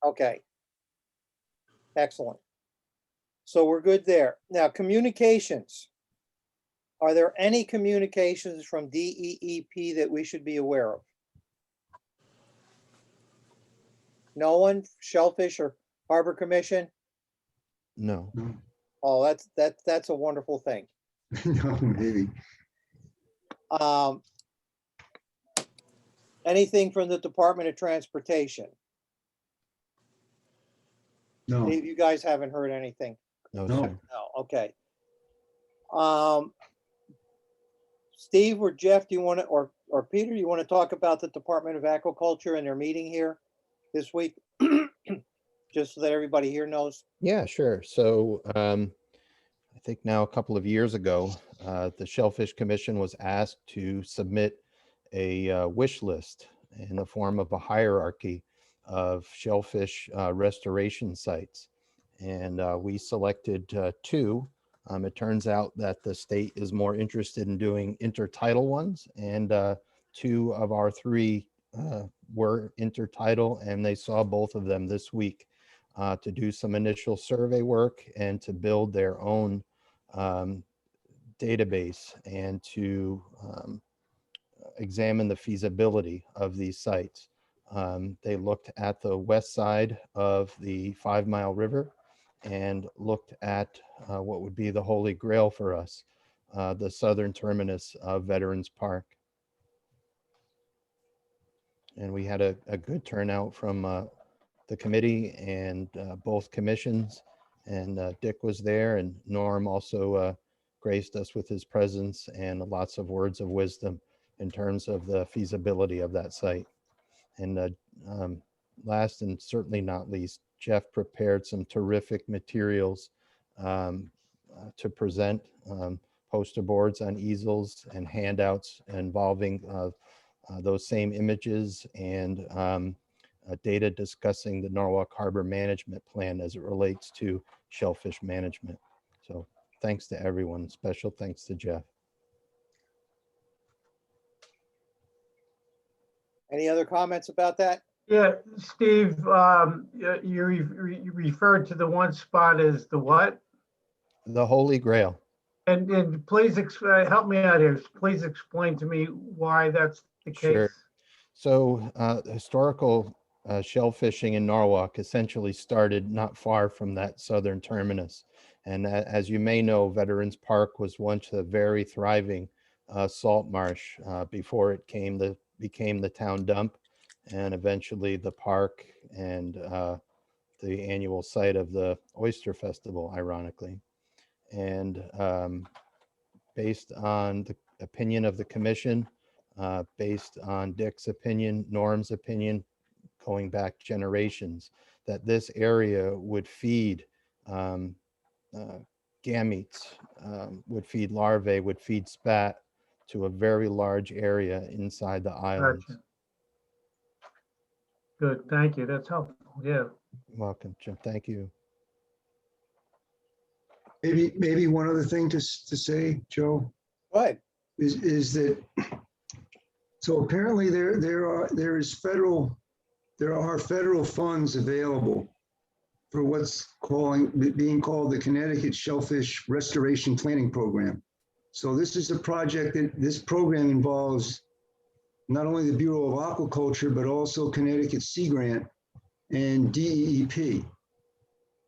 Okay. Excellent. So we're good there. Now, communications. Are there any communications from DEEP that we should be aware of? No one? Shellfish or Harbor Commission? No. No, Oh, that's a wonderful thing. no, maybe. Anything from the Department of Transportation? No, Dave, you guys haven't heard anything? No, No. sir. No, okay. Steve or Jeff, do you want to, or Peter, you want to talk about the Department of Agriculture and their meeting here this week? Just so that everybody here knows. Yeah, sure. So I think now a couple of years ago, the Shellfish Commission was asked to submit a wish list in the form of a hierarchy of shellfish restoration sites. And we selected two. It turns out that the state is more interested in doing intertidal ones, and two of our three were intertidal, and they saw both of them this week to do some initial survey work and to build their own database and to examine the feasibility of these sites. They looked at the west side of the 5 Mile River and looked at what would be the holy grail for us, the southern terminus of Veterans Park. And we had a good turnout from the committee and both commissions. And Dick was there, and Norm also graced us with his presence and lots of words of wisdom in terms of the feasibility of that site. And last and certainly not least, Jeff prepared some terrific materials to present, poster boards on easels and handouts involving those same images and data discussing the Norwalk Harbor Management Plan as it relates to shellfish management. So thanks to everyone. Special thanks to Jeff. Any other comments about that? Yeah, Steve, you referred to the one spot as the what? The Holy Grail. And please help me out here. Please explain to me why that's the case. Sure. So historical shell fishing in Norwalk essentially started not far from that southern terminus. And as you may know, Veterans Park was once a very thriving salt marsh before it became the town dump, and eventually the park and the annual site of the Oyster Festival, ironically. And based on the opinion of the commission, based on Dick's opinion, Norm's opinion, going back generations, that this area would feed gametes, would feed larvae, would feed spat to a very large area inside the islands. Gotcha. Good, thank you. That's helpful. Yeah. Welcome, Jim. Thank you. Maybe one other thing to say, Joe, Go ahead. is that, so apparently there are federal funds available for what's being called the Connecticut Shellfish Restoration Planning Program. So this is a project this program involves not only the Bureau of Aquaculture, but also Connecticut Sea Grant and DEEP.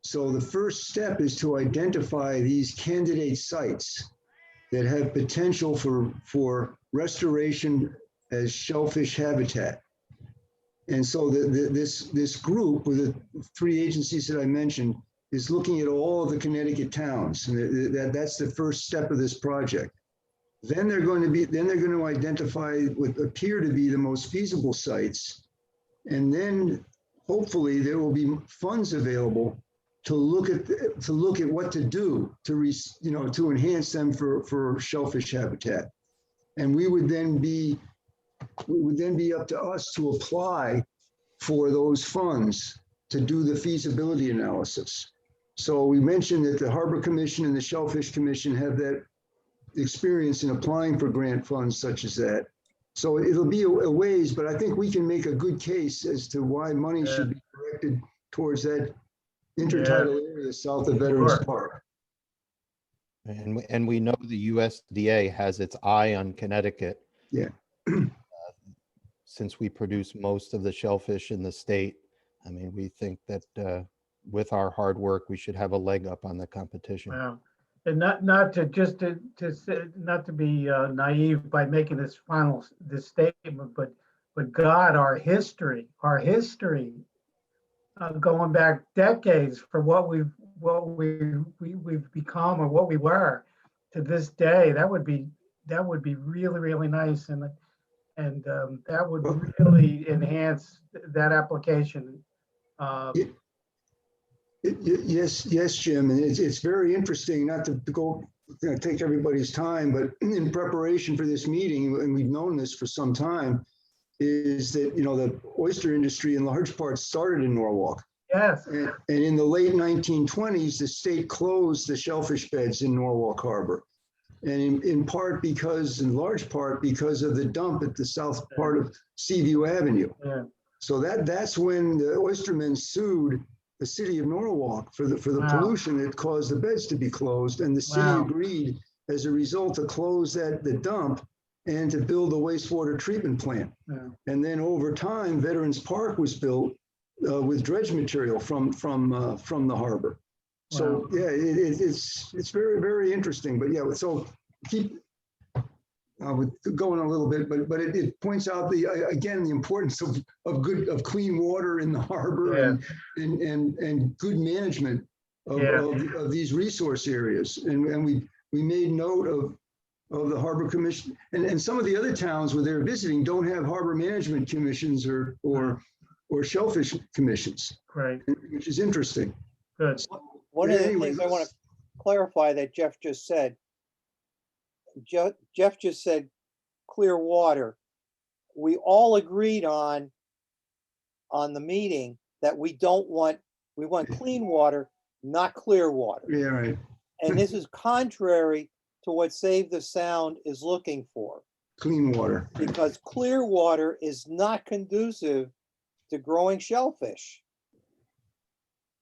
So the first step is to identify these candidate sites that have potential for restoration as shellfish habitat. And so this group with the three agencies that I mentioned is looking at all of the Connecticut towns. And that's the first step of this project. Then they're going to identify what appear to be the most feasible sites. And then hopefully there will be funds available to look at what to do to enhance them for shellfish habitat. And we would then be up to us to apply for those funds to do the feasibility analysis. So we mentioned that the Harbor Commission and the Shellfish Commission have that experience in applying for grant funds such as that. So it'll be a ways, but I think we can make a good case as to why money should be directed towards that intertidal area south of Veterans Sure. Park. And we know the USDA has its eye on Connecticut. Yeah. Since we produce most of the shellfish in the state, I mean, we think that with our hard work, we should have a leg up on the competition. Wow. And not to just to say, not to be naive by making this statement, but God, our history, going back decades from what we've become or what we were to this day, that would be really, really nice, and that would really enhance that application. Yes, Jim, and it's very interesting, not to go, take everybody's time, but in preparation for this meeting, and we've known this for some time, is that, the oyster industry in large part started in Norwalk. Yes. And in the late 1920s, the state closed the shellfish beds in Norwalk Harbor. And in large part because of the dump at the south part of Seaview Avenue. Yeah. So that's when the oystermen sued the city of Norwalk for the Wow. pollution that caused the beds to be closed. And the city Wow. agreed as a result to close the dump and to build a wastewater treatment plant. Yeah. And then over time, Veterans Park was built with dredge material from the harbor. So Wow. yeah, it's very, very interesting. But yeah, so keep going a little bit, but it points out again the importance of clean water in the harbor. Yeah. and good management of these resource areas. And we made note of the Harbor Commission and some of the other towns where they're visiting don't have harbor management commissions or shellfish commissions. Great. Which is interesting. Good. One of the Anyway, things I want to clarify that Jeff just said, Jeff just said clear water. We all agreed on the meeting that we want clean water, not clear water. Yeah, right. And this is contrary to what Save the Sound is looking for, Clean water. because clear water is not conducive to growing shellfish.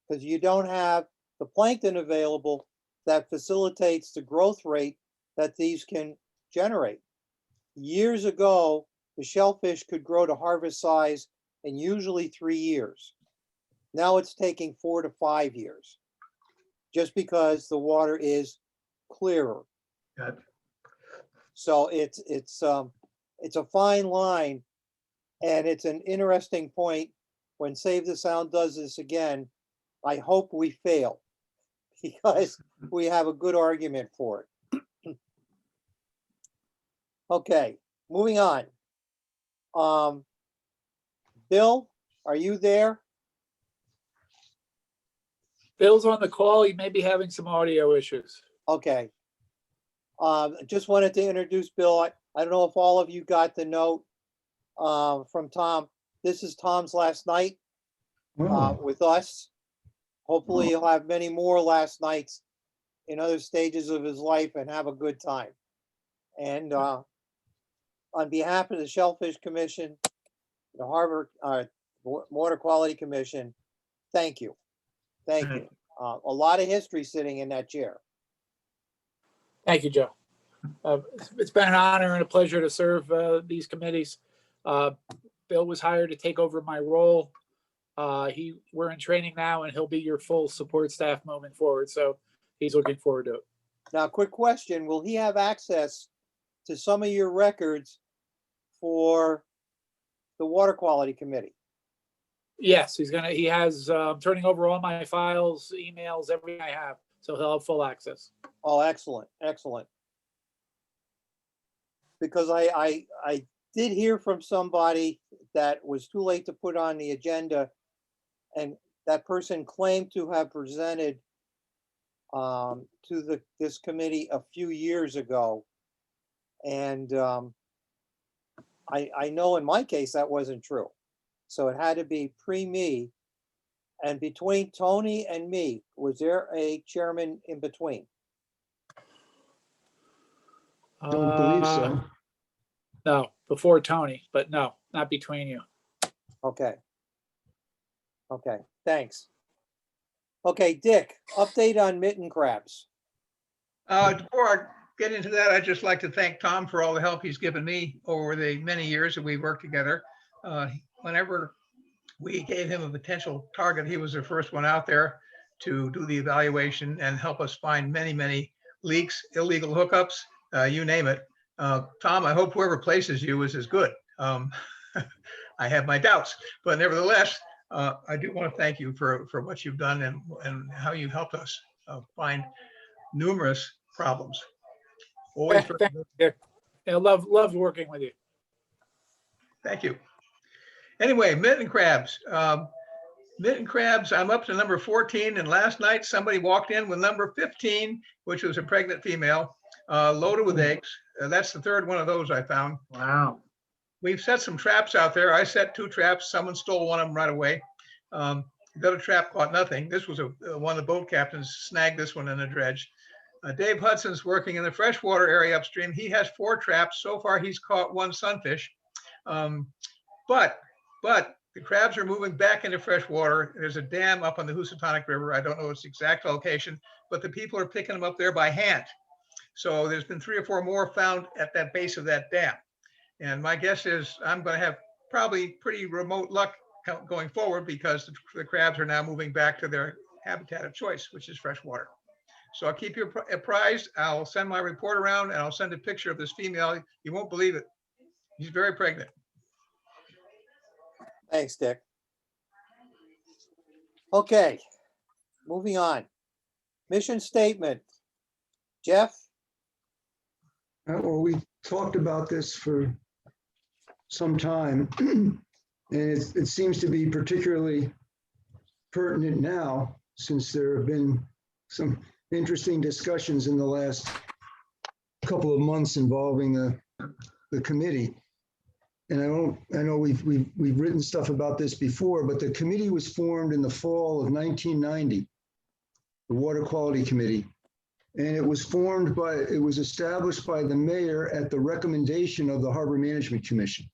Because you don't have the plankton available that facilitates the growth rate that these can generate. Years ago, the shellfish could grow to harvest size in usually 3 years. Now it's taking 4 to 5 years, just because the water is clearer. Good. So it's a fine line, and it's an interesting point. When Save the Sound does this again, I hope we fail, because we have a good argument for it. Okay, moving on. Bill, are you there? Bill's on the call. He may be having some audio issues. Okay. Just wanted to introduce Bill. I don't know if all of you got the note from Tom. This is Tom's last night with us. Hopefully he'll have many more last nights in other stages of his life and have a good time. And on behalf of the Shellfish Commission, the Harbor Water Quality Commission, thank you. Thank you. A lot of history sitting in that chair. Thank you, Joe. It's been an honor and a pleasure to serve these committees. Bill was hired to take over my role. We're in training now, and he'll be your full support staff moving forward. So he's looking forward to it. Now, quick question. Will he have access to some of your records for the Water Quality Committee? Yes, he has, turning over all my files, emails, everything I have. So he'll have full access. Oh, excellent, excellent. Because I did hear from somebody that was too late to put on the agenda, and that person claimed to have presented to this committee a few years ago. And I know in my case that wasn't true. So it had to be pre-me. And between Tony and me, was there a chairman in between? Don't believe so. No, before Tony, but no, not between you. Okay. Okay, thanks. Okay, Dick, update on mitten crabs. Before I get into that, I'd just like to thank Tom for all the help he's given me over the many years that we've worked together. Whenever we gave him a potential target, he was the first one out there to do the evaluation and help us find many, many leaks, illegal hookups, you name it. Tom, I hope whoever places you is as good. I have my doubts, but nevertheless, I do want to thank you for what you've done and how you helped us find numerous problems. Always. Thank you, Dick. I loved working with you. Thank you. Anyway, mitten crabs. Mitten crabs, I'm up to number 14, and last night somebody walked in with number 15, which was a pregnant female, loaded with eggs. That's the third one of those I found. Wow. We've set some traps out there. I set 2 traps. Someone stole one of them right away. The other trap caught nothing. This was one of the boat captains snagged this one in a dredge. Dave Hudson's working in the freshwater area upstream. He has 4 traps. So far, he's caught 1 sunfish. But the crabs are moving back into freshwater. There's a dam up on the Housatonic River. I don't know its exact location, but the people are picking them up there by hand. So there's been 3 or 4 more found at that base of that dam. And my guess is I'm going to have probably pretty remote luck going forward because the crabs are now moving back to their habitat of choice, which is freshwater. So I'll keep you apprised. I'll send my report around and I'll send a picture of this female. You won't believe it. She's very pregnant. Thanks, Dick. Okay, moving on. Mission statement. Jeff? Well, we talked about this for some time, and it seems to be particularly pertinent now since there have been some interesting discussions in the last couple of months involving the committee. And I know we've written stuff about this before, but the committee was formed in the fall of 1990, the Water Quality Committee. And it was established by the mayor at the recommendation of the Harbor Management Commission.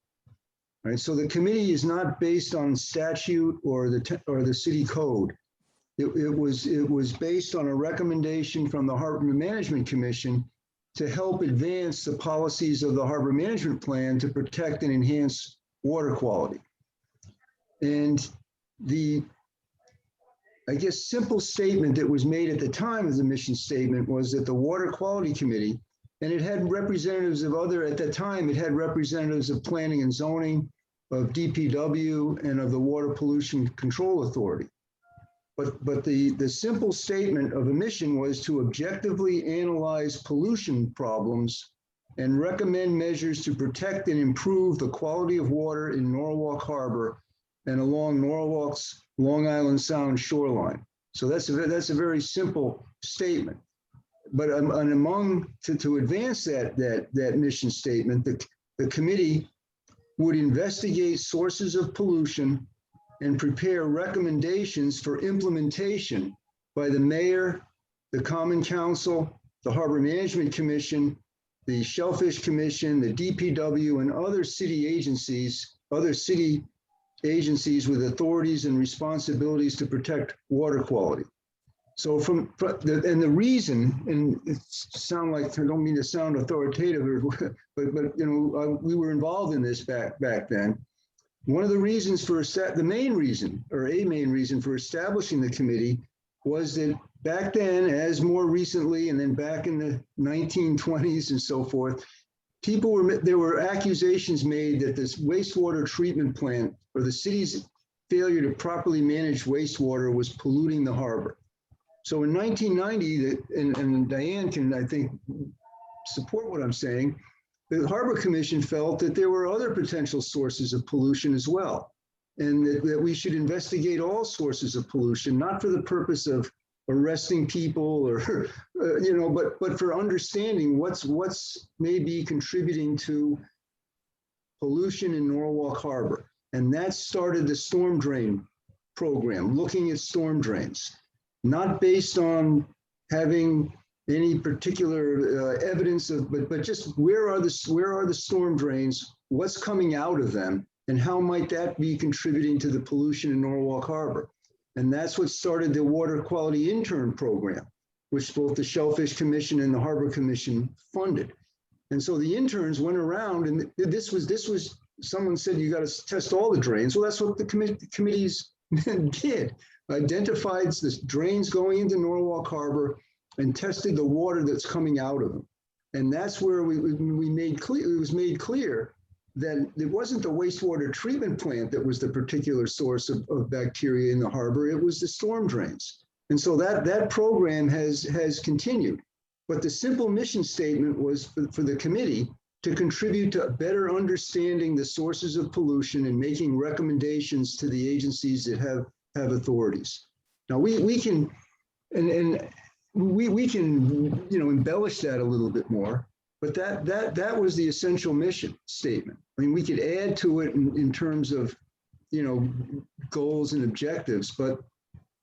Right, so the committee is not based on statute or the city code. It was based on a recommendation from the Harbor Management Commission to help advance the policies of the Harbor Management Plan to protect and enhance water quality. And the, I guess, simple statement that was made at the time of the mission statement was that the Water Quality Committee, and it had representatives of at that time, it had representatives of planning and zoning, of DPW, and of the Water Pollution Control Authority. But the simple statement of a mission was to objectively analyze pollution problems and recommend measures to protect and improve the quality of water in Norwalk Harbor and along Norwalk's Long Island Sound shoreline. So that's a very simple statement. But to advance that mission statement, the committee would investigate sources of pollution and prepare recommendations for implementation by the mayor, the Common Council, the Harbor Management Commission, the Shellfish Commission, the DPW, and other city agencies with authorities and responsibilities to protect water quality. So the reason, and it sound like, I don't mean to sound authoritative, but you know, we were involved in this back then. One of the reasons a main reason for establishing the committee was that back then, as more recently, and then back in the 1920s and so forth, there were accusations made that this wastewater treatment plant or the city's failure to properly manage wastewater was polluting the harbor. So in 1990, and Diane can, I think, support what I'm saying, the Harbor Commission felt that there were other potential sources of pollution as well, and that we should investigate all sources of pollution, not for the purpose of arresting people or, you know, but for understanding what's maybe contributing to pollution in Norwalk Harbor. And that started the storm drain program, looking at storm drains, not based on having any particular evidence of, but just where are the storm drains, what's coming out of them, And how might that be contributing to the pollution in Norwalk Harbor? And that's what started the Water Quality Intern Program, which both the Shellfish Commission and the Harbor Commission funded. And so the interns went around, and this was someone said, you got to test all the drains. Well, that's what the committees did. Identified the drains going into Norwalk Harbor and tested the water that's coming out of them. And that's where we made clear, it was made clear that it wasn't the wastewater treatment plant that was the particular source of bacteria in the harbor, it was the storm drains. And so that program has continued. But the simple mission statement was for the committee to contribute to better understanding the sources of pollution and making recommendations to the agencies that have authorities. Now we can we can embellish that a little bit more, but that was the essential mission statement. I mean, we could add to it in terms of goals and objectives, but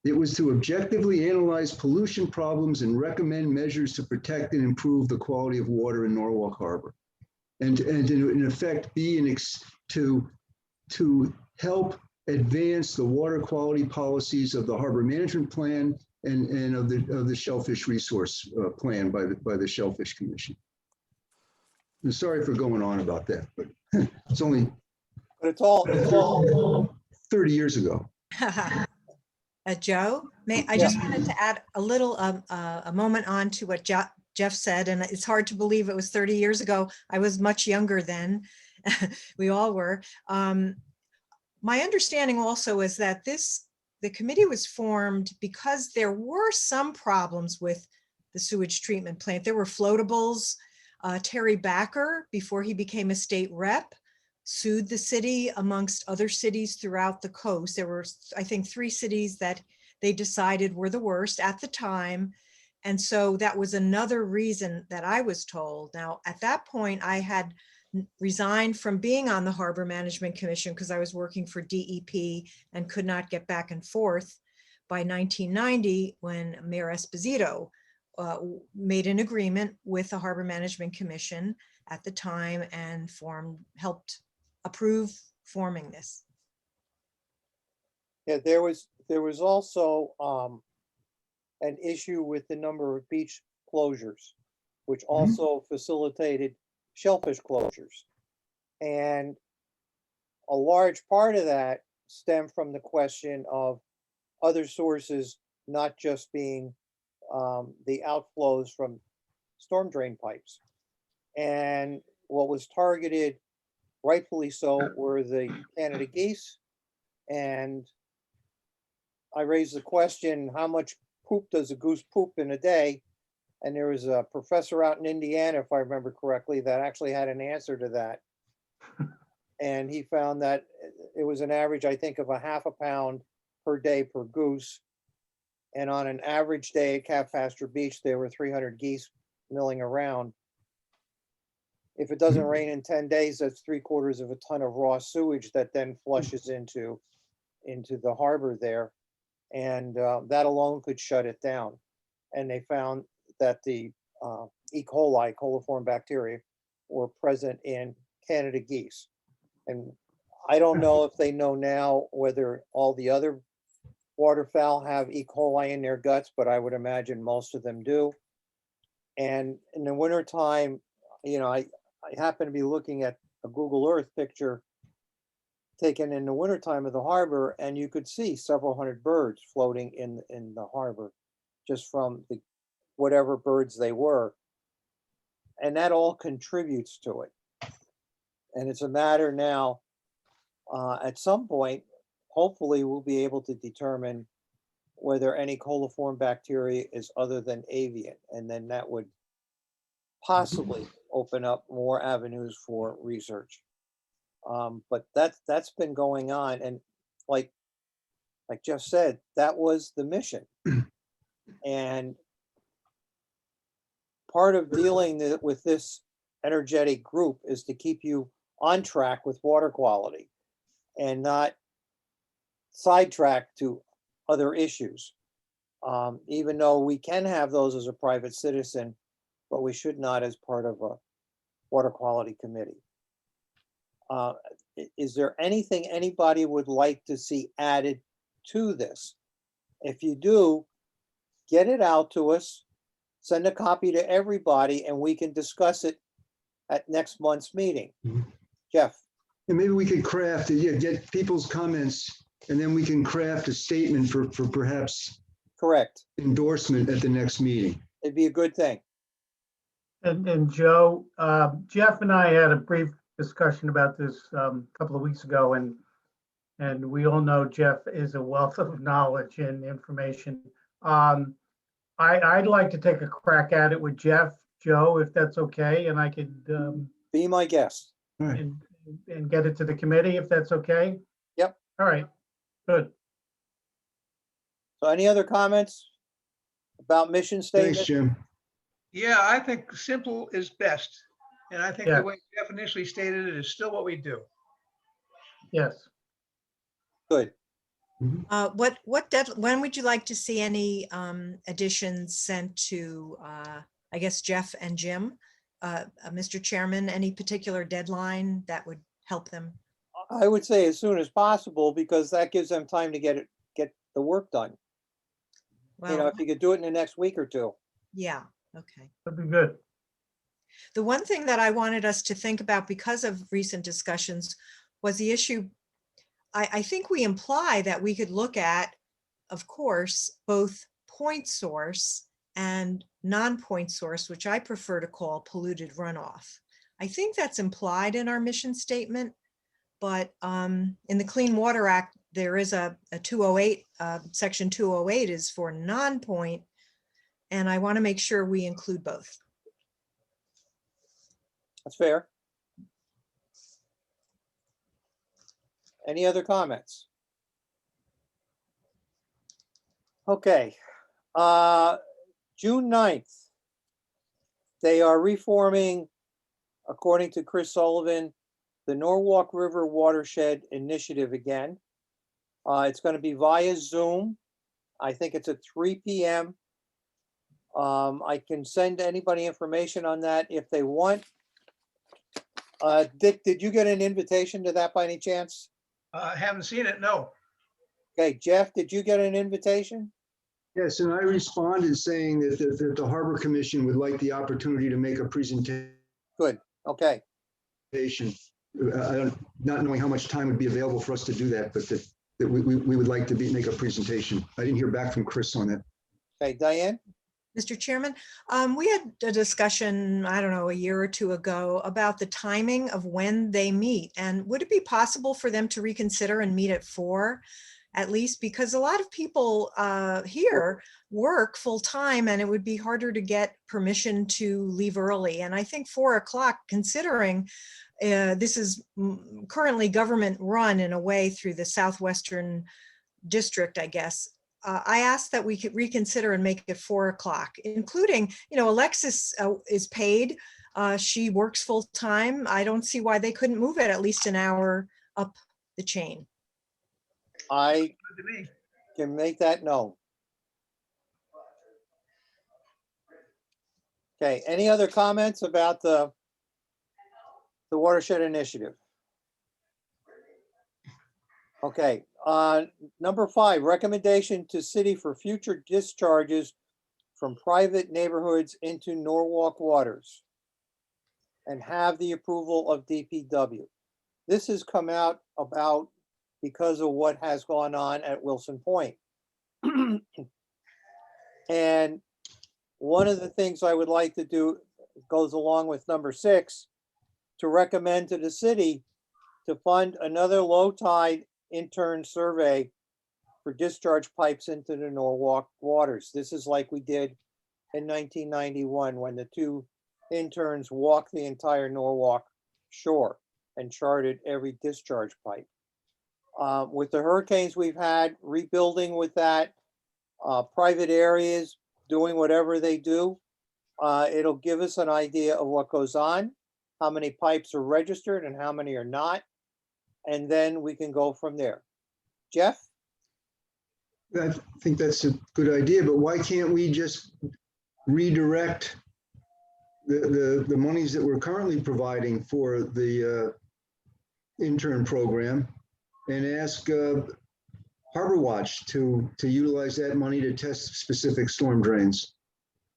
it was to objectively analyze pollution problems and recommend measures to protect and improve the quality of water in Norwalk Harbor, and in effect be to help advance the water quality policies of the Harbor Management Plan and of the Shellfish Resource Plan by the Shellfish Commission. I'm sorry for going on about that, but it's only But it's all 30 years ago. Joe, I just wanted to add a little, a moment on to what Jeff said, and it's hard to believe it was 30 years ago. I was much younger then. We all were. My understanding also is that the committee was formed because there were some problems with the sewage treatment plant. There were floatables. Terry Backer, before he became a state rep, sued the city amongst other cities throughout the coast. There were, I think, 3 cities that they decided were the worst at the time. And so that was another reason that I was told. Now, at that point, I had resigned from being on the Harbor Management Commission because I was working for DEP and could not get back and forth. By 1990, when Mayor Esposito made an agreement with the Harbor Management Commission at the time and helped approve forming this. Yeah, there was also an issue with the number of beach closures, which also facilitated shellfish closures. And a large part of that stemmed from the question of other sources, not just being the outflows from storm drain pipes. And what was targeted, rightfully so, were the Canada geese. And I raised the question, how much poop does a goose poop in a day? And there was a professor out in Indiana, if I remember correctly, that actually had an answer to that. And he found that it was an average, I think, of 1/2 pound per day per goose. And on an average day at Cap Pasture Beach, there were 300 geese milling around. If it doesn't rain in 10 days, that's 3/4 of a ton of raw sewage that then flushes into the harbor there. And that alone could shut it down. And they found that the E. coli, coliform bacteria, were present in Canada geese. And I don't know if they know now whether all the other waterfowl have E. coli in their guts, but I would imagine most of them do. And in the wintertime, I happen to be looking at a Google Earth picture taken in the wintertime of the harbor, and you could see several hundred birds floating in the harbor just from the whatever birds they were. And that all contributes to it. And it's a matter now, at some point, hopefully we'll be able to determine whether any coliform bacteria is other than avian. And then that would possibly open up more avenues for research. But that's been going on. And like Jeff said, that was the mission. And part of dealing with this energetic group is to keep you on track with water quality and not sidetrack to other issues. Even though we can have those as a private citizen, but we should not as part of a water quality committee. Uh, Is there anything anybody would like to see added to this? If you do, get it out to us, send a copy to everybody, and we can discuss it at next month's meeting. Mhm. Jeff, And maybe we could craft, yeah, get people's comments, and then we can craft a statement for perhaps correct. endorsement at the next meeting. It'd be a good thing. And Joe, Jeff and I had a brief discussion about this a couple of weeks ago, and we all know Jeff is a wealth of knowledge and information. I'd like to take a crack at it with Jeff, Joe, if that's okay, and I could Be my guest. All right. and get it to the committee if that's okay. Yep. All right, good. So any other comments about mission Thanks, statement? Jim. Yeah, I think simple is best. And I think Yeah. the way Jeff initially stated it is still what we do. Yes. Good. When would you like to see any additions sent to, I guess, Jeff and Jim? Mr. Chairman, any particular deadline that would help them? I would say as soon as possible, because that gives them time to get the work done. You know, Well, if you could do it in the next week or two. yeah, okay. That'd be good. The one thing that I wanted us to think about because of recent discussions was the issue. I think we imply that we could look at, of course, both point source and non-point source, which I prefer to call polluted runoff. I think that's implied in our mission statement, but in the Clean Water Act, there is a 208, section 208 is for non-point, and I want to make sure we include both. That's fair. Any other comments? Okay, June 9th. They are reforming, according to Chris Sullivan, the Norwalk River Watershed Initiative again. It's going to be via Zoom. I think it's at 3 p.m. I can send anybody information on that if they want. Dick, did you get an invitation to that by any chance? I haven't seen it, no. Okay, Jeff, did you get an invitation? Yes, and I responded saying that the Harbor Commission would like the opportunity to make a presentation. Good, okay. Not knowing how much time would be available for us to do that, but that we would like to make a presentation. I didn't hear back from Chris on that. Okay, Diane? Mr. Chairman, we had a discussion, I don't know, a year or two ago about the timing of when they meet. And would it be possible for them to reconsider and meet at 4 at least? Because a lot of people here work full time and it would be harder to get permission to leave early. And I think 4 o'clock, considering this is currently government run in a way through the Southwestern District, I guess. I asked that we could reconsider and make it 4 o'clock, including, Alexis is paid. She works full time. I don't see why they couldn't move it at least an hour up the chain. I Good to me. can make that known. Okay, any other comments about the watershed initiative? Okay, number 5, recommendation to city for future discharges from private neighborhoods into Norwalk waters and have the approval of DPW. This has come out about because of what has gone on at Wilson Point. And one of the things I would like to do goes along with number 6, to recommend to the city to fund another low tide intern survey for discharge pipes into the Norwalk waters. This is like we did in 1991 when the 2 interns walked the entire Norwalk shore and charted every discharge pipe. With the hurricanes we've had, rebuilding with that, private areas doing whatever they do, it'll give us an idea of what goes on, how many pipes are registered and how many are not. And then we can go from there. Jeff? I think that's a good idea, but why can't we just redirect the monies that we're currently providing for the intern program and ask Harbor Watch to utilize that money to test specific storm drains.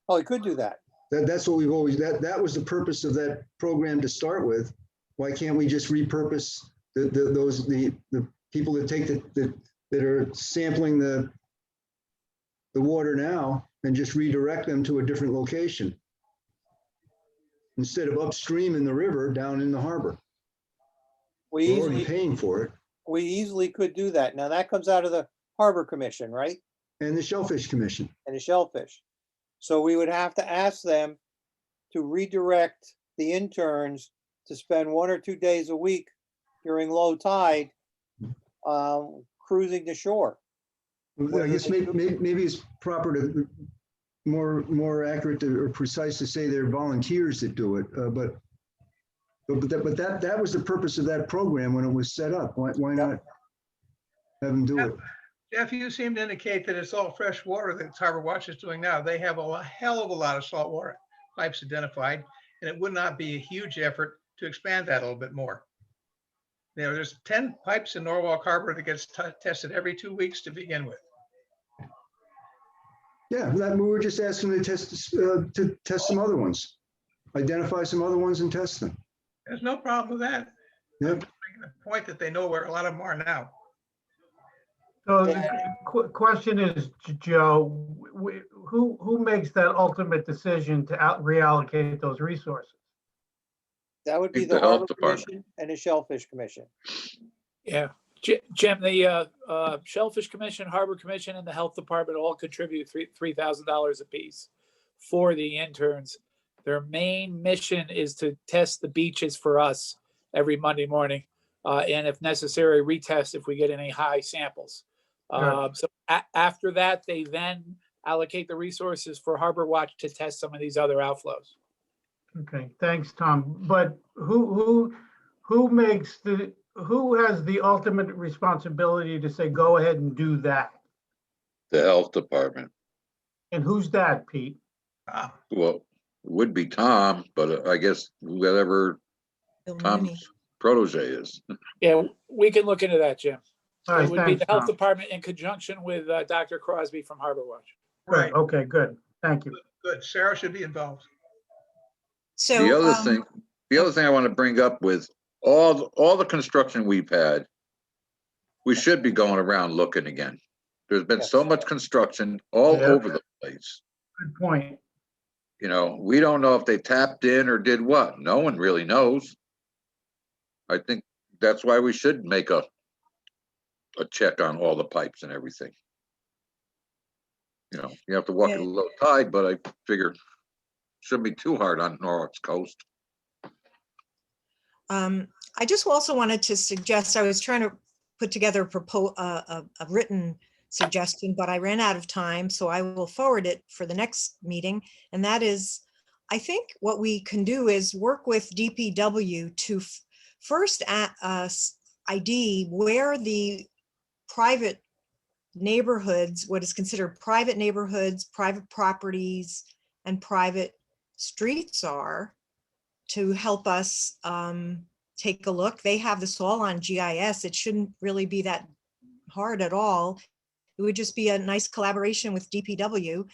Oh, you could do that. That's what we've always, that was the purpose of that program to start with. Why can't we just repurpose the people that take that are sampling the water now and just redirect them to a different location? Instead of upstream in the river, down in the harbor. We We're already easily, paying for it. we easily could do that. Now that comes out of the Harbor Commission, right? And the Shellfish Commission. And the Shellfish. So we would have to ask them to redirect the interns to spend 1 or 2 days a week during low tide, cruising the shore. I guess maybe it's proper to, more accurate or precise to say they're volunteers that do it, but that was the purpose of that program when it was set up. Why not have them do it? Jeff, you seem to indicate that it's all fresh water that Harbor Watch is doing now. They have a hell of a lot of saltwater pipes identified, and it would not be a huge effort to expand that a little bit more. You know, there's 10 pipes in Norwalk Harbor that gets tested every 2 weeks to begin with. Yeah, we were just asking them to test some other ones, identify some other ones and test them. There's no problem with that. Yep. I'm just making the point that they know where a lot of them are now. So the question is, Joe, who makes that ultimate decision to reallocate those resources? That would be think the the Health Harbor Department. Commission and the Shellfish Commission. Yeah, Jim, the Shellfish Commission, Harbor Commission, and the Health Department all contribute $3,000 apiece for the interns. Their main mission is to test the beaches for us every Monday morning, and if necessary, retest if we get any high samples. Right. So after that, they then allocate the resources for Harbor Watch to test some of these other outflows. Okay, thanks, Tom. But who has the ultimate responsibility to say, go ahead and do that? The Health Department. And who's that, Pete? Well, it would be Tom, but I guess whatever Bill Mooney. Tom's protege is. Yeah, we can look into that, Jim. All right, It would be thanks, the Health Tom. Department in conjunction with Dr. Crosby from Harbor Watch. Right, Good, okay, good. Thank you. good. Sarah should be involved. So, The other thing I want to bring up with all the construction we've had, we should be going around looking again. There's been so much construction all Yeah. over the place. Good point. You know, we don't know if they tapped in or did what. No one really knows. I think that's why we should make a check on all the pipes and everything. You know, you have to walk at a low tide, but I figure shouldn't be too hard on Norwalk's coast. I just also wanted to suggest, I was trying to put together a written suggestion, but I ran out of time, so I will forward it for the next meeting. And that is, I think what we can do is work with DPW to first ID where the private neighborhoods, what is considered private neighborhoods, private properties, and private streets are, to help us take a look. They have this all on GIS. It shouldn't really be that hard at all. It would just be a nice collaboration with DPW.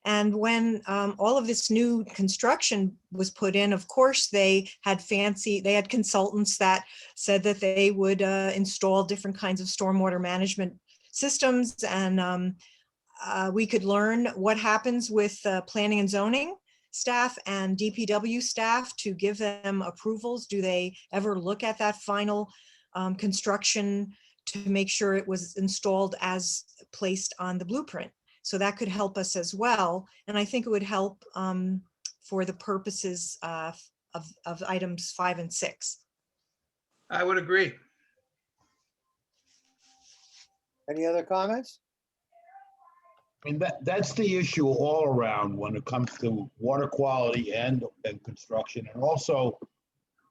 And when all of this new construction was put in, of course, they had consultants that said that they would install different kinds of stormwater management systems. And we could learn what happens with planning and zoning staff and DPW staff to give them approvals. Do they ever look at that final construction to make sure it was installed as placed on the blueprint? So that could help us as well. And I think it would help for the purposes of items 5 and 6. I would agree. Any other comments? I mean, that's the issue all around when it comes to water quality and construction, and also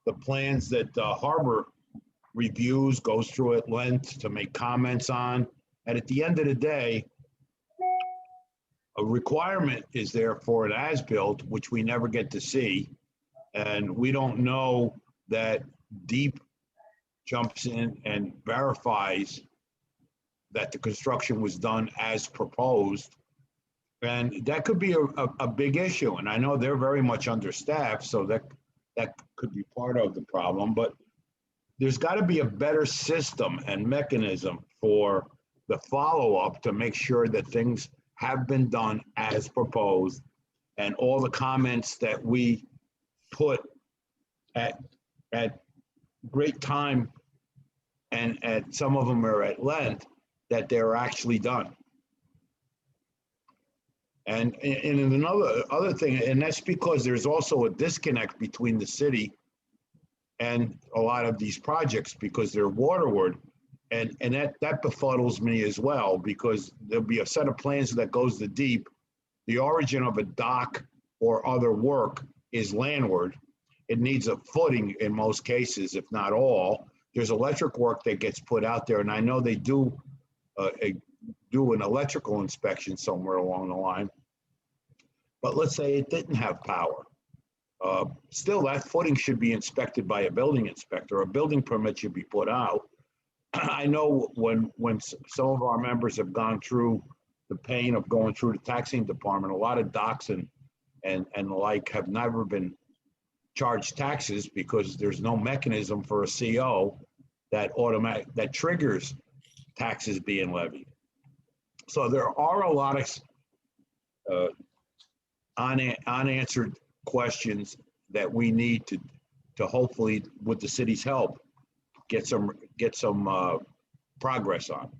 the plans that Harbor reviews, goes through at length to make comments on. And at the end of the day, a requirement is there for an as-built, which we never get to see. And we don't know that deep jumps in and verifies that the construction was done as proposed. And that could be a big issue. And I know they're very much understaffed, so that could be part of the problem, but there's got to be a better system and mechanism for the follow-up to make sure that things have been done as proposed, and all the comments that we put at great time, and some of them are at length, that they're actually done. And another thing, and that's because there's also a disconnect between the city and a lot of these projects because they're waterward. And that befuddles me as well, because there'll be a set of plans that goes to deep. The origin of a dock or other work is landward. It needs a footing in most cases, if not all. There's electric work that gets put out there, and I know they do an electrical inspection somewhere along the line. But let's say it didn't have power. Still, that footing should be inspected by a building inspector. A building permit should be put out. I know when some of our members have gone through the pain of going through the taxing department, a lot of docks and the like have never been charged taxes because there's no mechanism for a CO that triggers taxes being levied. So there are a lot of unanswered questions that we need to hopefully, with the city's help, get some progress on.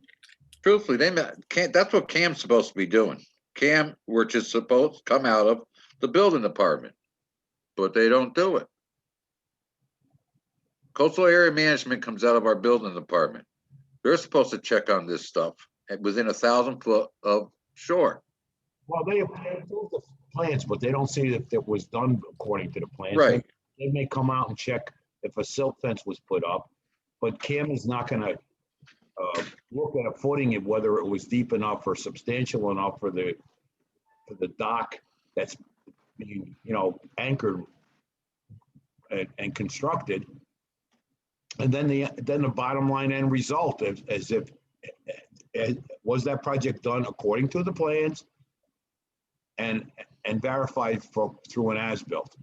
Truthfully, that's what Cam's supposed to be doing. Cam, which is supposed to come out of the building department, but they don't do it. Coastal area management comes out of our building department. They're supposed to check on this stuff within 1,000 foot of shore. Well, they approve the plans, but they don't see if it was done according to the plans. Right. They may come out and check if a silt fence was put up, but Cam is not going to look at a footing and whether it was deep enough or substantial enough for the dock that's being, anchored and constructed. And then the bottom line end result as if was that project done according to the plans and verified through an as-built.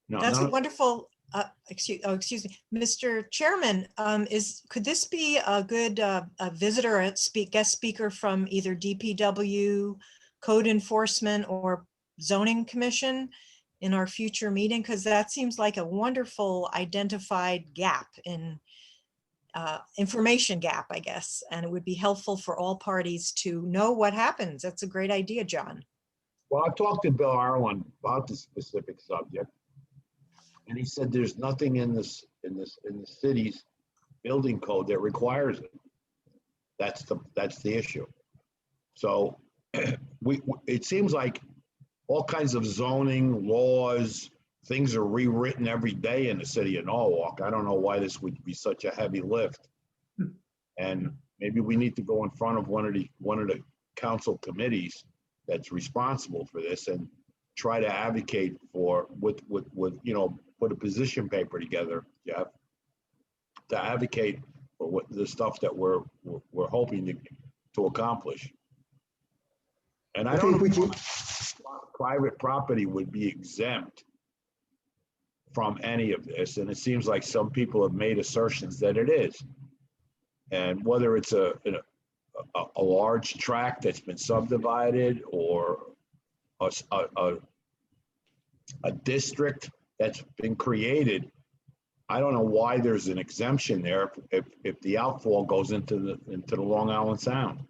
No, That's a wonderful, excuse me, Mr. Chairman, could this be a good visitor, guest speaker from either DPW, code enforcement, or zoning commission in our future meeting? Because that seems like a wonderful identified gap in information gap, I guess, and it would be helpful for all parties to know what happens. That's a great idea, John. Well, I talked to Bill Arlen about this specific subject, and he said there's nothing in the city's building code that requires it. That's the issue. So it seems like all kinds of zoning laws, things are rewritten every day in the city of Norwalk. I don't know why this would be such a heavy lift. And maybe we need to go in front of one of the council committees that's responsible for this and try to advocate for put a position paper together, Jeff, to advocate for what the stuff that we're hoping to accomplish. And I don't think private property would be exempt from any of this, and it seems like some people have made assertions that it is. And whether it's a large tract that's been subdivided or a district that's been created, I don't know why there's an exemption there if the outfall goes into the Long Island Sound.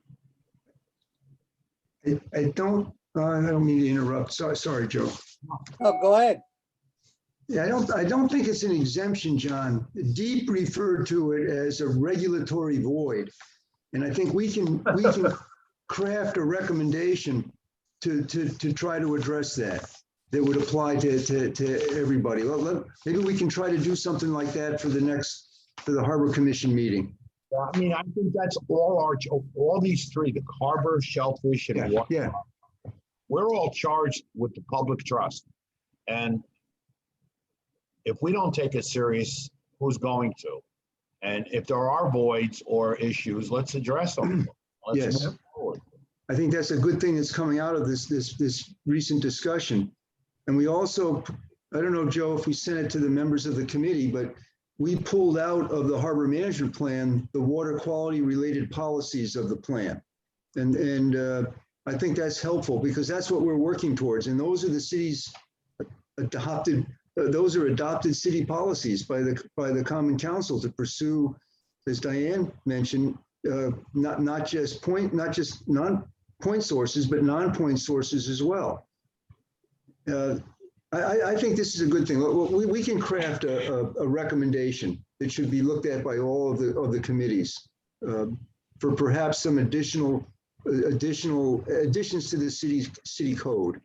I don't mean to interrupt. Sorry, Joe. Oh, go ahead. Yeah, I don't think it's an exemption, John. Deep referred to it as a regulatory void. And I think we can craft a recommendation to try to address that would apply to everybody. Maybe we can try to do something like that for the Harbor Commission meeting. I mean, I think that's all these three, the harbor, shellfish, and water. Yeah. We're all charged with the public trust. And if we don't take it serious who's going to. And if there are voids or issues, let's address them. Let's Yes. move forward. I think that's a good thing that's coming out of this recent discussion. And we also, I don't know, Joe, if we sent it to the members of the committee, but we pulled out of the harbor management plan, the water quality related policies of the plan. And I think that's helpful because that's what we're working towards. And those are the city's adopted, those are adopted city policies by the Common Council to pursue, as Diane mentioned, not just non-point sources, but non-point sources as well. I think this is a good thing. We can craft a recommendation that should be looked at by all of the committees for perhaps some additional additions to the city code.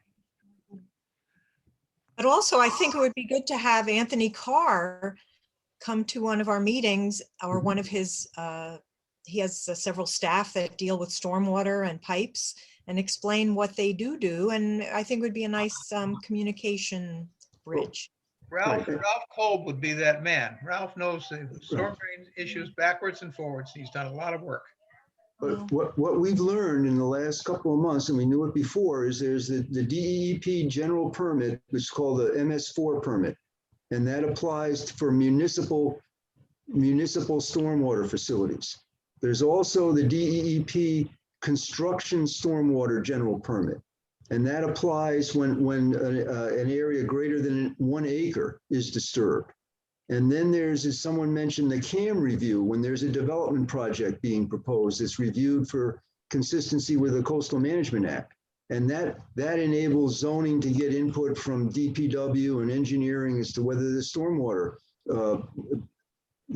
But also, I think it would be good to have Anthony Carr come to one of our meetings or one of his, he has several staff that deal with stormwater and pipes and explain what they do. And I think would be a nice communication bridge. Ralph Kolb would be that man. Ralph knows the storm drain issues backwards and forwards. He's done a lot of work. But what we've learned in the last couple of months, and we knew it before, is there's the DEP general permit, which is called the MS4 permit. And that applies for municipal stormwater facilities. There's also the DEP construction stormwater general permit. And that applies when an area greater than 1 acre is disturbed. And then there's, as someone mentioned, the CAM review, when there's a development project being proposed, it's reviewed for consistency with the Coastal Management Act. And that enables zoning to get input from DPW and engineering as to whether the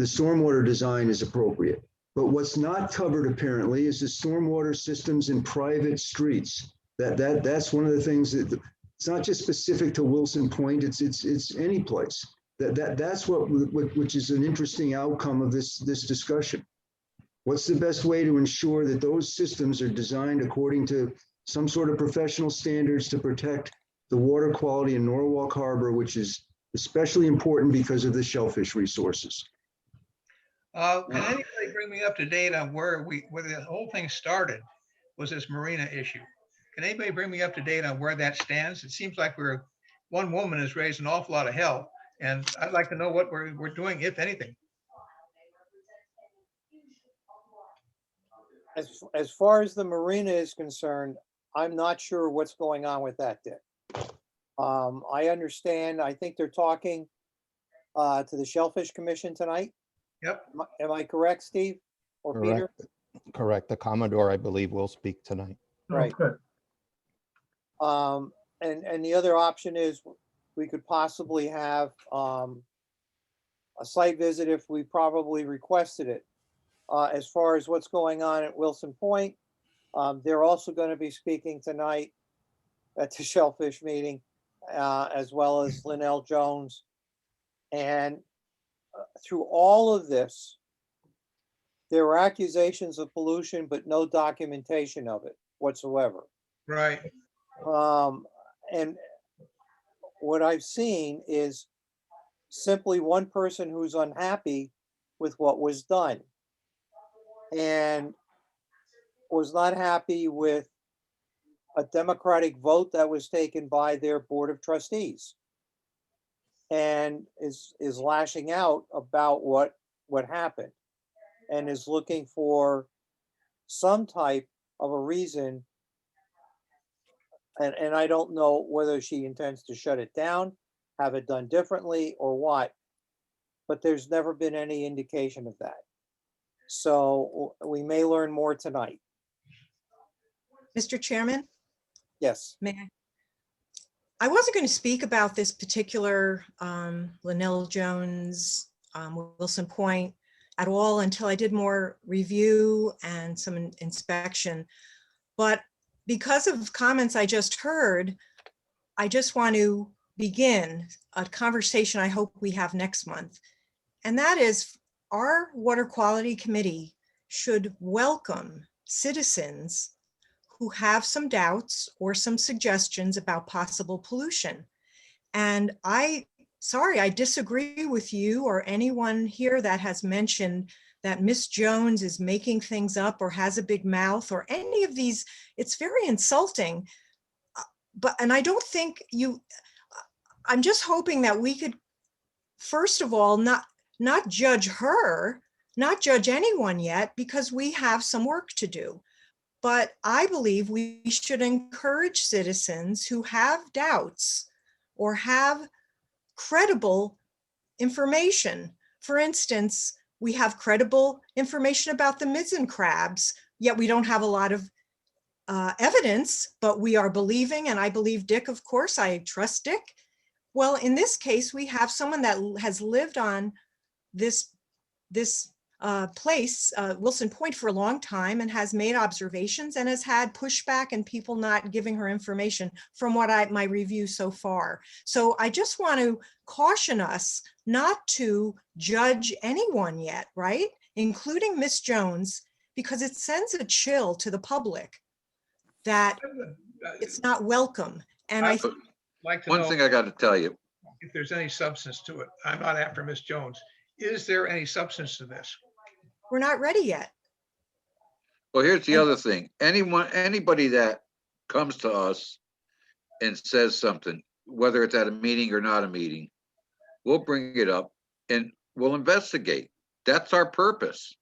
stormwater design is appropriate. But what's not covered apparently is the stormwater systems in private streets. That's one of the things that it's not just specific to Wilson Point, it's any place. That's which is an interesting outcome of this discussion. What's the best way to ensure that those systems are designed according to some sort of professional standards to protect the water quality in Norwalk Harbor, which is especially important because of the shellfish resources. Can anybody bring me up to date on where the whole thing started was this marina issue? Can anybody bring me up to date on where that stands? It seems like one woman has raised an awful lot of hell. And I'd like to know what we're doing, if anything. As far as the marina is concerned, I'm not sure what's going on with that, Dick. I understand, I think they're talking to the Shellfish Commission tonight. Yep. Am I correct, Steve or Peter? Correct. The Commodore, I believe, will speak tonight. Right. Good. And the other option is we could possibly have a site visit if we probably requested it. As far as what's going on at Wilson Point, they're also going to be speaking tonight at the Shellfish meeting, as well as Linnell Jones. And through all of this, there were accusations of pollution, but no documentation of it whatsoever. Right. And what I've seen is simply one person who's unhappy with what was done and was not happy with a democratic vote that was taken by their board of trustees and is lashing out about what happened and is looking for some type of a reason. And I don't know whether she intends to shut it down, have it done differently or what, but there's never been any indication of that. So we may learn more tonight. Mr. Chairman, Yes. may I wasn't going to speak about this particular Linnell Jones, Wilson Point at all until I did more review and some inspection. But because of comments I just heard, I just want to begin a conversation I hope we have next month. And that is, our Water Quality Committee should welcome citizens who have some doubts or some suggestions about possible pollution. And I sorry, I disagree with you or anyone here that has mentioned that Miss Jones is making things up or has a big mouth or any of these. It's very insulting. And I don't think I'm just hoping that we could, first of all, not judge her, not judge anyone yet, because we have some work to do. But I believe we should encourage citizens who have doubts or have credible information. For instance, we have credible information about the mizzen crabs, yet we don't have a lot of evidence, but we are believing, and I believe Dick, of course, I trust Dick. Well, in this case, we have someone that has lived on this place, Wilson Point, for a long time and has made observations and has had pushback and people not giving her information from what my review so far. So I just want to caution us not to judge anyone yet, right? Including Miss Jones, because it sends a chill to the public that it's not welcome. And I think Like to One know thing I got to tell you, if there's any substance to it. I'm not after Miss Jones. Is there any substance to this? we're not ready yet. well, here's the other thing. Anybody that comes to us and says something, whether it's at a meeting or not a meeting, we'll bring it up and we'll investigate. That's our purpose.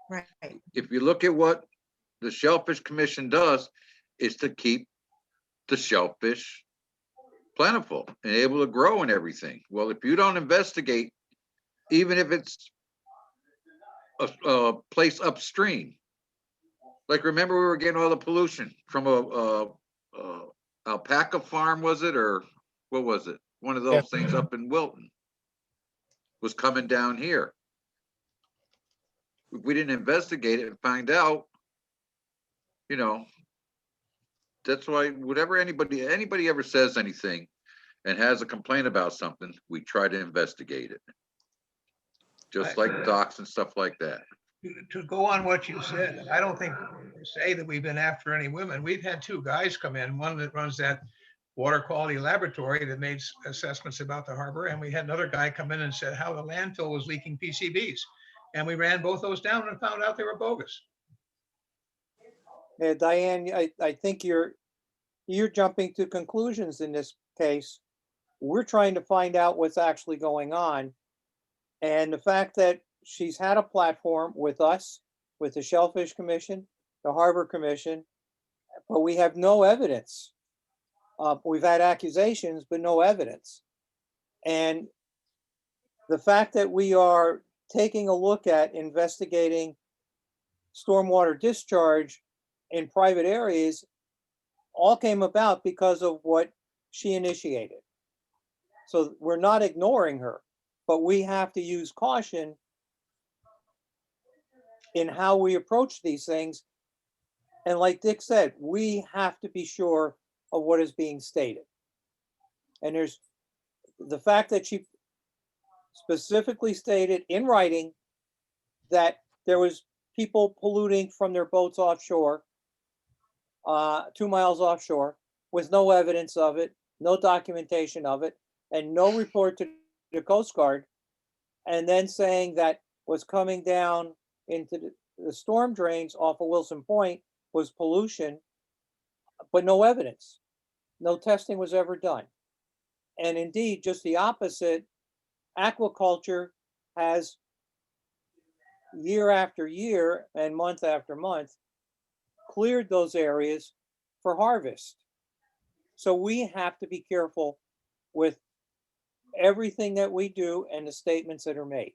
Right. If you look at what the Shellfish Commission does, is to keep the shellfish plentiful and able to grow and everything. Well, if you don't investigate, even if it's a place upstream, like remember we were getting all the pollution from a alpaca farm, was it, or what was it? One of those things up in Wilton was coming down here. If we didn't investigate it and find out, you know, that's why whatever anybody ever says anything and has a complaint about something, we try to investigate it. Just like docks and stuff like that. To go on what you said, I don't think say that we've been after any women. We've had two guys come in, one that runs that water quality laboratory that made assessments about the harbor, and we had another guy come in and said how the landfill was leaking PCBs. And we ran both those down and found out they were bogus. Yeah, Diane, I think you're jumping to conclusions in this case. We're trying to find out what's actually going on. And the fact that she's had a platform with us, with the Shellfish Commission, the Harbor Commission, but we have no evidence. We've had accusations, but no evidence. And the fact that we are taking a look at investigating stormwater discharge in private areas all came about because of what she initiated. So we're not ignoring her, but we have to use caution in how we approach these things. And like Dick said, we have to be sure of what is being stated. And there's the fact that she specifically stated in writing that there was people polluting from their boats offshore, 2 miles offshore, with no evidence of it, no documentation of it, and no report to the Coast Guard, and then saying that what's coming down into the storm drains off of Wilson Point was pollution, but no evidence. No testing was ever done. And indeed, just the opposite, aquaculture has year after year and month after month cleared those areas for harvest. So we have to be careful with everything that we do and the statements that are made.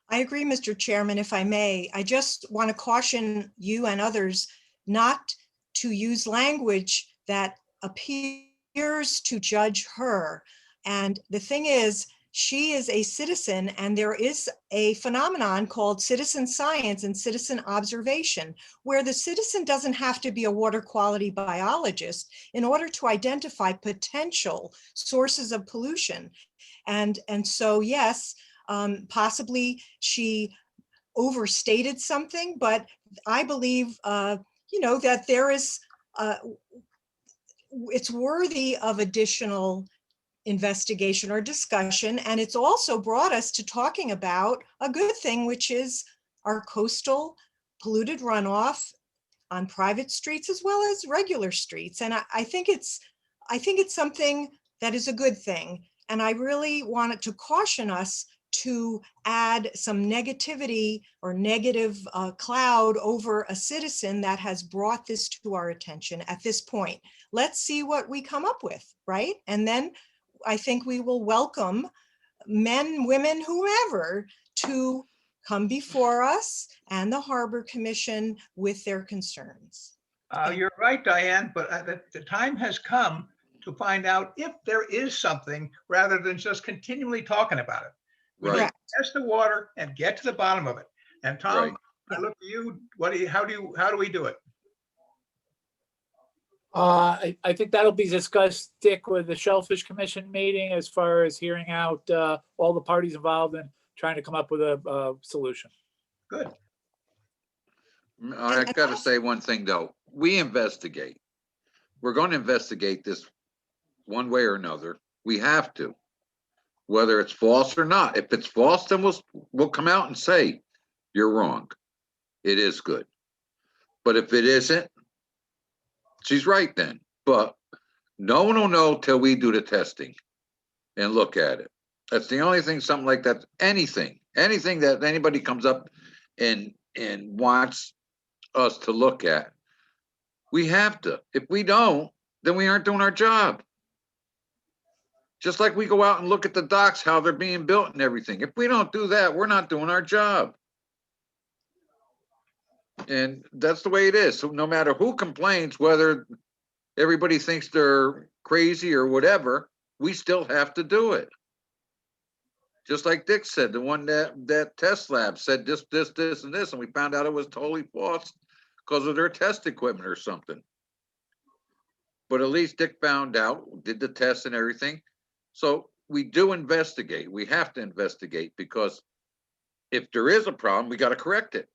I agree, Mr. Chairman, if I may. I just want to caution you and others not to use language that appears to judge her. And the thing is, she is a citizen, and there is a phenomenon called citizen science and citizen observation, where the citizen doesn't have to be a water quality biologist in order to identify potential sources of pollution. And so, yes, possibly she overstated something, but I believe, that there is, it's worthy of additional investigation or discussion. And it's also brought us to talking about a good thing, which is our coastal polluted runoff on private streets as well as regular streets. And I think it's something that is a good thing. And I really wanted to caution us to add some negativity or negative cloud over a citizen that has brought this to our attention at this point. Let's see what we come up with, right? And then I think we will welcome men, women, whomever to come before us and the Harbor Commission with their concerns. You're right, Diane, but the time has come to find out if there is something rather than just continually talking about it. We need Right. to test the water and get to the bottom of it. And Right. Tom, I look at you, how do we do it? I think that'll be discussed, Dick, with the Shellfish Commission meeting as far as hearing out all the parties involved and trying to come up with a solution. Good. I gotta say one thing, though. We investigate. We're going to investigate this one way or another. We have to, whether it's false or not. If it's false, then we'll come out and say, you're wrong. It is good. But if it isn't, she's right then. But no one will know till we do the testing and look at it. That's the only thing, something like that, anything that anybody comes up and wants us to look at, we have to. If we don't, then we aren't doing our job. Just like we go out and look at the docks, how they're being built and everything. If we don't do that, we're not doing our job. And that's the way it is. So no matter who complains, whether everybody thinks they're crazy or whatever, we still have to do it. Just like Dick said, the one that test lab said this, and this, and we found out it was totally false because of their test equipment or something. But at least Dick found out, did the test and everything. So we do investigate. We have to investigate, because if there is a problem, we got to correct it.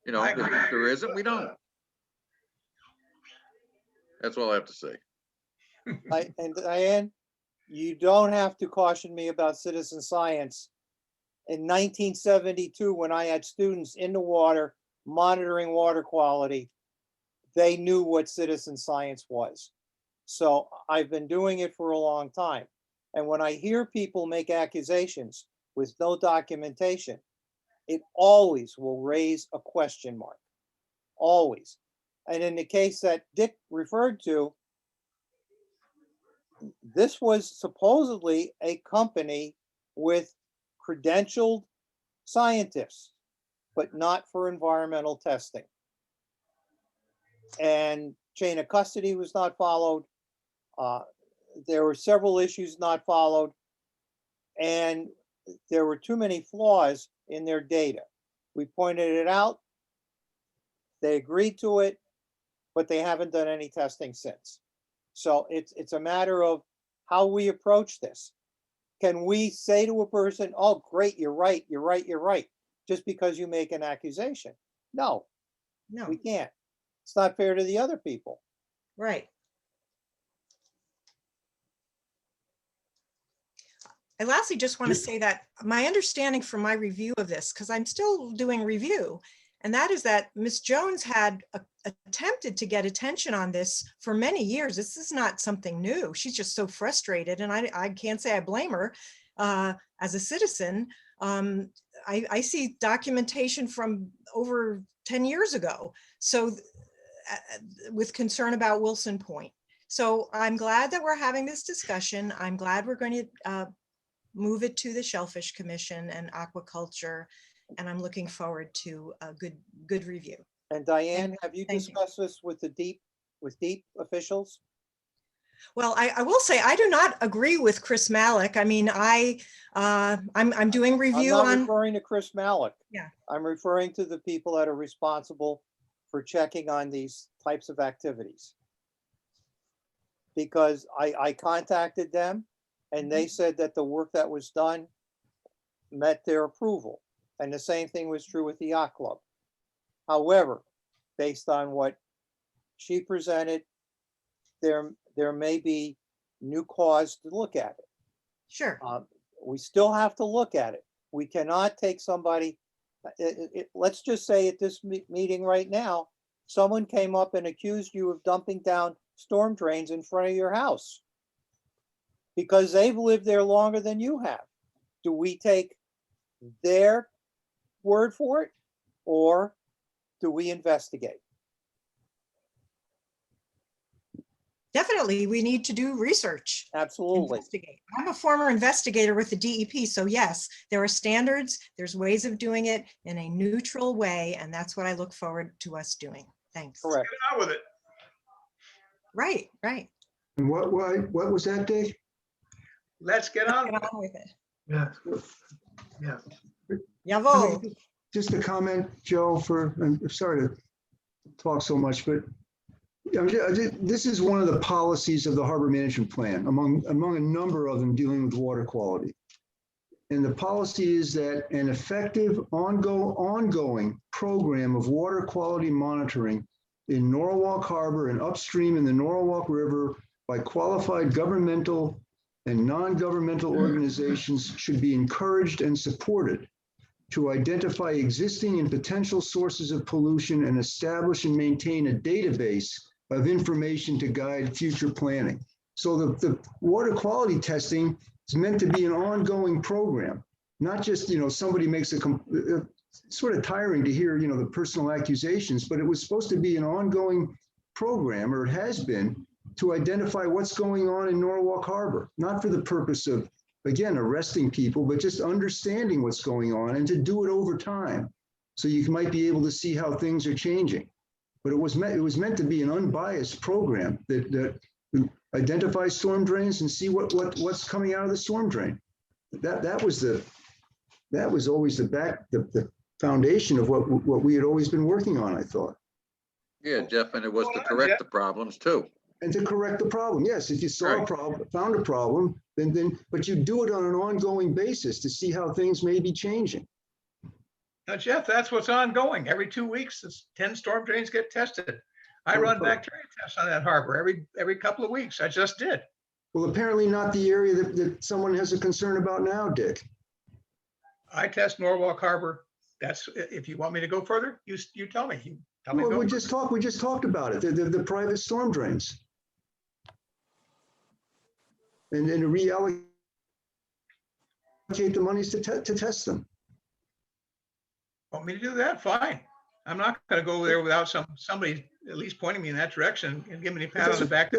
You know, I if agree. there isn't, we don't. That's all I have to say. And Diane, you don't have to caution me about citizen science. In 1972, when I had students in the water monitoring water quality, they knew what citizen science was. So I've been doing it for a long time. And when I hear people make accusations with no documentation, it always will raise a question mark, always. And in the case that Dick referred to, this was supposedly a company with credentialed scientists, but not for environmental testing. And chain of custody was not followed. There were several issues not followed, and there were too many flaws in their data. We pointed it out. They agreed to it, but they haven't done any testing since. So it's a matter of how we approach this. Can we say to a person, oh, great, you're right, you're right, you're right, just because you make an accusation? No, No, we can't. It's not fair to the other people. right. I lastly just want to say that my understanding from my review of this, because I'm still doing review, and that is that Ms. Jones had attempted to get attention on this for many years. This is not something new. She's just so frustrated, and I can't say I blame her. As a citizen, I see documentation from over 10 years ago. So with concern about Wilson Point. So I'm glad that we're having this discussion. I'm glad we're going to move it to the Shellfish Commission and Aquaculture, and I'm looking forward to a good review. And Diane, have you Thank you. discussed this with the deep officials? Well, I will say I do not agree with Chris Malik. I mean, I'm doing review I'm not on. referring to Chris Malik. Yeah. I'm referring to the people that are responsible for checking on these types of activities. Because I contacted them and they said that the work that was done met their approval. And the same thing was true with the yacht club. However, based on what she presented, there may be new cause to look at it. Sure. We still have to look at it. We cannot take somebody, let's just say at this meeting right now, someone came up and accused you of dumping down storm drains in front of your house because they've lived there longer than you have. Do we take their word for it, or do we investigate? Definitely, we need to do research. Absolutely. Investigate. I'm a former investigator with the DEP, so yes, there are standards, there's ways of doing it in a neutral way, and that's what I look forward to us doing. Thanks. Correct. Get on with it. Right, right. And what was that, Dave? Let's get on Get with it. on with it. Yeah. Yeah. Yavo. Just a comment, Joe, I'm sorry to talk so much, but this is one of the policies of the Harbor Management Plan, among a number of them dealing with water quality. And the policy is that an effective ongoing program of water quality monitoring in Norwalk Harbor and upstream in the Norwalk River by qualified governmental and non-governmental organizations should be encouraged and supported to identify existing and potential sources of pollution and establish and maintain a database of information to guide future planning. So the water quality testing is meant to be an ongoing program, not just, somebody makes sort of tiring to hear, the personal accusations, but it was supposed to be an ongoing program, or it has been, to identify what's going on in Norwalk Harbor, not for the purpose of, again, arresting people, but just understanding what's going on and to do it over time. So you might be able to see how things are changing. But it was meant to be an unbiased program that identifies storm drains and see what's coming out of the storm drain. That was always the foundation of what we had always been working on, I thought. Yeah, Jeff, and it was to correct the problems too. And to correct the problem, yes, if you saw a problem, found a problem, but you do it on an ongoing basis to see how things may be changing. Now, Jeff, that's what's ongoing. Every 2 weeks, 10 storm drains get tested. I run bacteria tests on that harbor every couple of weeks. I just did. Well, apparently not the area that someone has a concern about now, Dick. I test Norwalk Harbor. That's, if you want me to go further, you tell me. You tell me. Well, go we further. just talked about it, the private storm drains. And to reallocate the monies to test them. Want me to do that? Fine. I'm not going to go there without somebody at least pointing me in that direction and giving me a pat on the back.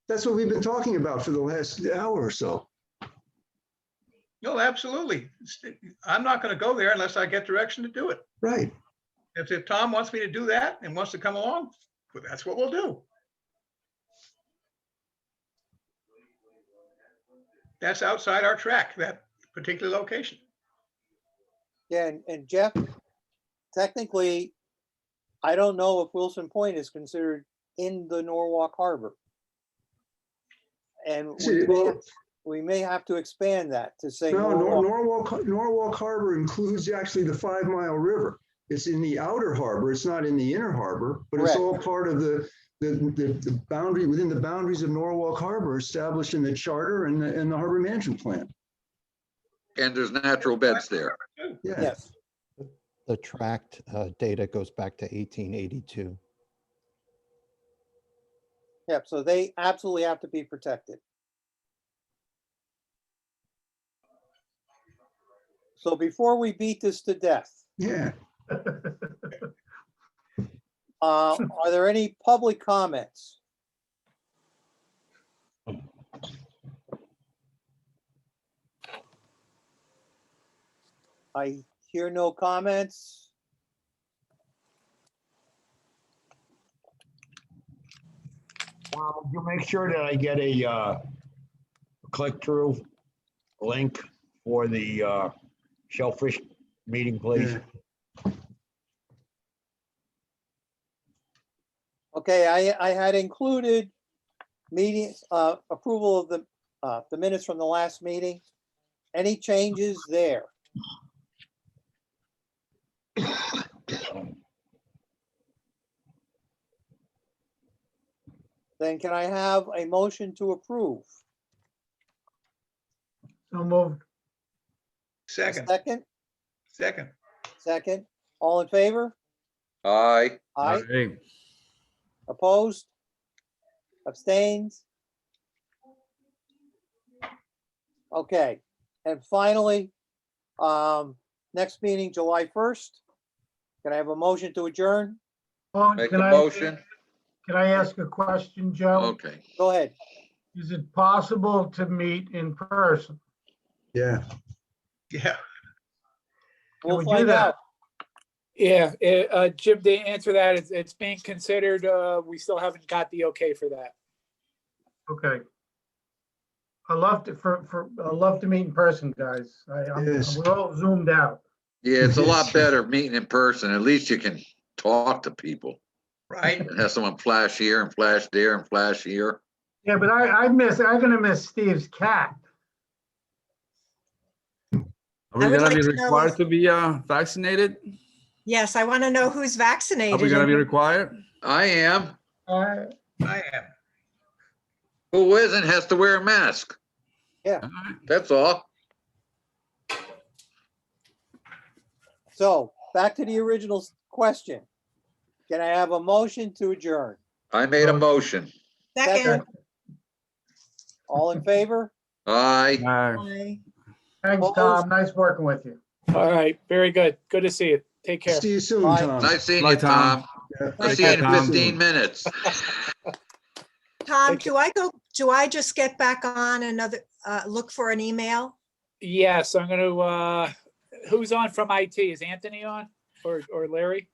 That's what we've been talking about for the last hour or so. No, absolutely. I'm not going to go there unless I get direction to do it. Right. If Tom wants me to do that and wants to come along, well, that's what we'll do. That's outside our track, that particular location. Yeah, and Jeff, technically, I don't know if Wilson Point is considered in the Norwalk Harbor. And we may have to expand that to say. No, Norwalk Harbor includes actually the 5 Mile River. It's in the outer harbor. It's not in the inner harbor, but it's all part of the boundary, within the boundaries of Norwalk Harbor established in the charter and the Harbor Management Plan. And there's natural beds there. Yeah. Yes. The tract data goes back to 1882. Yeah, so they absolutely have to be protected. So before we beat this to death, Yeah. are there any public comments? I hear no comments. You make sure that I get a click-through link for the Shellfish meeting, please. Yeah. Okay, I had included meetings, approval of the minutes from the last meeting. Any changes there? Then can I have a motion to approve? So moved. A Second, Second, second. second, all in favor? Aye. Aye, Aye. opposed? Abstains? Okay, and finally, next meeting, July 1st. Can I have a motion to adjourn? Oh, Make can a I- motion. Can I ask a question, Joe? Okay. Go ahead. Is it possible to meet in person? Yeah. Yeah. We'll we do find that? out. Yeah, Jim, to answer that, it's being considered. We still haven't got the okay for that. Okay. I love to meet in person, guys. Yes. We're all zoomed out. Yeah, it's a lot better meeting in person. At least you can talk to people. Right. And have someone flash here and flash there and flash here. Yeah, but I'm gonna miss Steve's cat. Are I we would gonna like be to know required if- to be vaccinated? Yes, I want to know who's Are vaccinated. we gonna be and- required? I am. Uh, I am. Who isn't has to wear a mask. That's all. So back to the original question. Can I have a motion to adjourn? I made a motion. Second. All in favor? Aye. Aye. Aye. Thanks, Tom. Nice working with you. All right, very good. Good to see you. Take care. See you soon, Bye. Tom. Nice seeing Bye, you, Tom. Tom. Yeah. I'll Take see you in care, Tom. 15 minutes. Tom, Okay. do I just get back on another, look for an email? Yes, I'm gonna, who's on from IT? Is Anthony on or Larry?